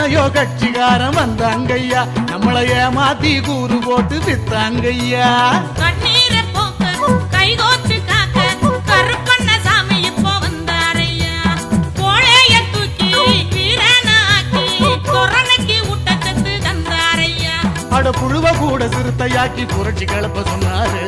எத்தனையோ கட்சிக்காரன் வந்தாங்கய்யா, நம்மளை ஏமாத்தி கூறு போட்டு வித்தாங்கய்யா. கண்ணீரை போக்க கைகோத்து காக்க கருப்பண்ண சாமி இப்போ வந்தாரையா. கோழைய தூக்கி வீரனாக்கி கொரணைக்கு ஊட்டச்சத்து தந்தாரையா. அட புழுவ கூட சிறுத்தையாக்கி புரட்சி கிளப்ப சொன்னாரு.